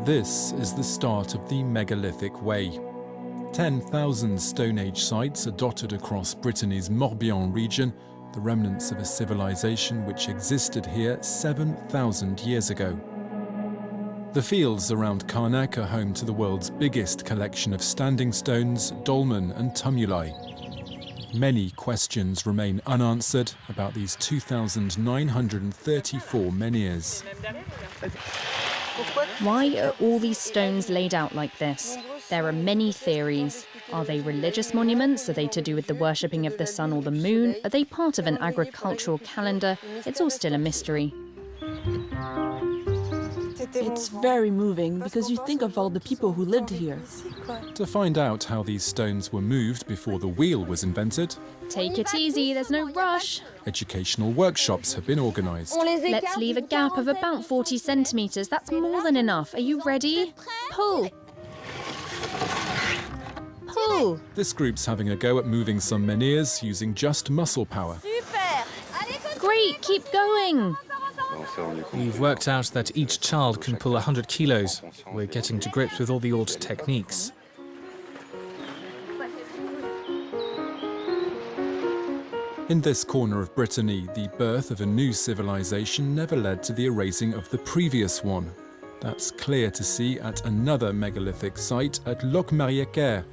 This is the start of the megalithic way. 10,000 Stone Age sites are dotted across Brittany's Morbihan region, the remnants of a civilization which existed here 7,000 years ago. The fields around Carnac are home to the world's biggest collection of standing stones, dolmen and tumuli. Many questions remain unanswered about these 2,934 menhirs. Why are all these stones laid out like this? There are many theories. Are they religious monuments? Are they to do with the worshipping of the sun or the moon? Are they part of an agricultural calendar? It's all still a mystery. It's very moving because you think of all the people who lived here. To find out how these stones were moved before the wheel was invented, Take it easy, there's no rush. educational workshops have been organised. Let's leave a gap of about 40 centimetres. That's more than enough. Are you ready? Pull. Pull. This group's having a go at moving some menhirs using just muscle power. Great, keep going. We've worked out that each child can pull 100 kilos. We're getting to grips with all the old techniques. In this corner of Brittany, the birth of a new civilization never led to the erasing of the previous one. That's clear to see at another megalithic site at Lec'h.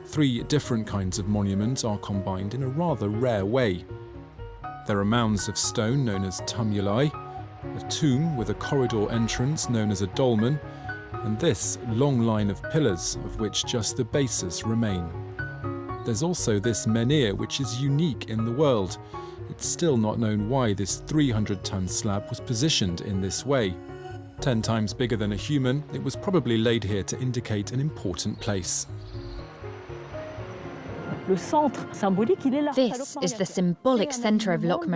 3 different kinds of monuments are combined in a rather rare way. There are mounds of stone known as tumuli, a tomb with a corridor entrance known as a dolmen, and this long line of pillars of which just the bases remain. There's also this menhir, which is unique in the world. It's still not known why this 300-ton slab was positioned in this way. 10 times bigger than a human, it was probably laid here to indicate an important place. This is the symbolic centre of Lec'h.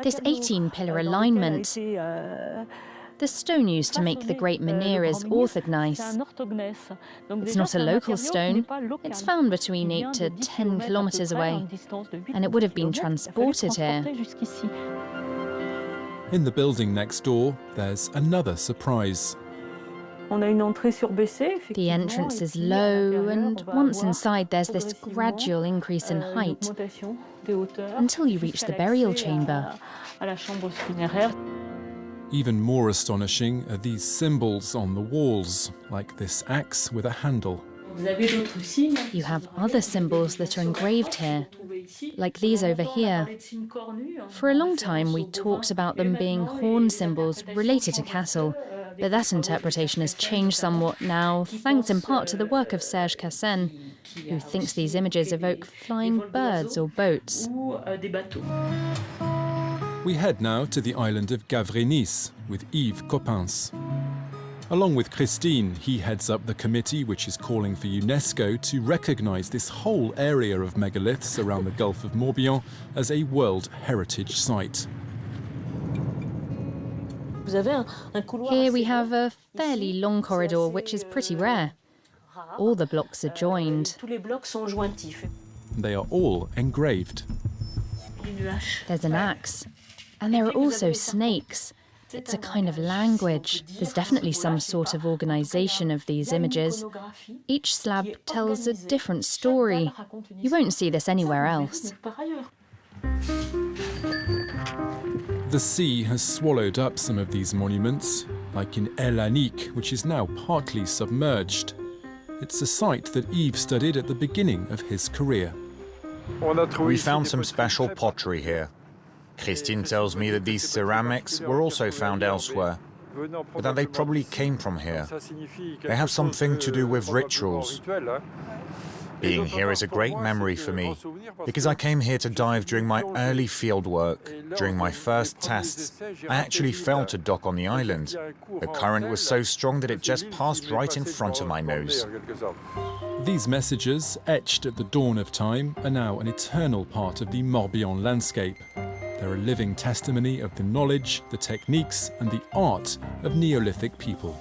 This 18-pillar alignment. The stone used to make the great menhir is orthogneiss. It's not a local stone. It's found between 8 to 10 kilometres away, and it would have been transported here. In the building next door, there's another surprise. The entrance is low, and once inside there's this gradual increase in height, until you reach the burial chamber. Even more astonishing are these symbols on the walls, like this axe with a handle. You have other symbols that are engraved here, like these over here. For a long time we talked about them being horn symbols related to cattle, but that interpretation has changed somewhat now, thanks in part to the work of Serge Cassen, who thinks these images evoke flying birds or boats. We head now to the island of Gavrenis with Yves Coppens. Along with Christine, he heads up the committee which is calling for UNESCO to recognise this whole area of megaliths around the Gulf of Morbihan as a World Heritage Site. Here we have a fairly long corridor, which is pretty rare. All the blocks are joined. They are all engraved. There's an axe. And there are also snakes. It's a kind of language. There's definitely some sort of organisation of these images. Each slab tells a different story. You won't see this anywhere else. The sea has swallowed up some of these monuments, like in El Anik, which is now partly submerged. It's a site that Yves studied at the beginning of his career. We found some special pottery here. Christine tells me that these ceramics were also found elsewhere, but that they probably came from here. They have something to do with rituals. Being here is a great memory for me, because I came here to dive during my early field work. During my first tests, I actually fell to dock on the island. The current was so strong that it just passed right in front of my nose. These messages, etched at the dawn of time, are now an eternal part of the Morbihan landscape. They're a living testimony of the knowledge, the techniques, and the art of Neolithic people.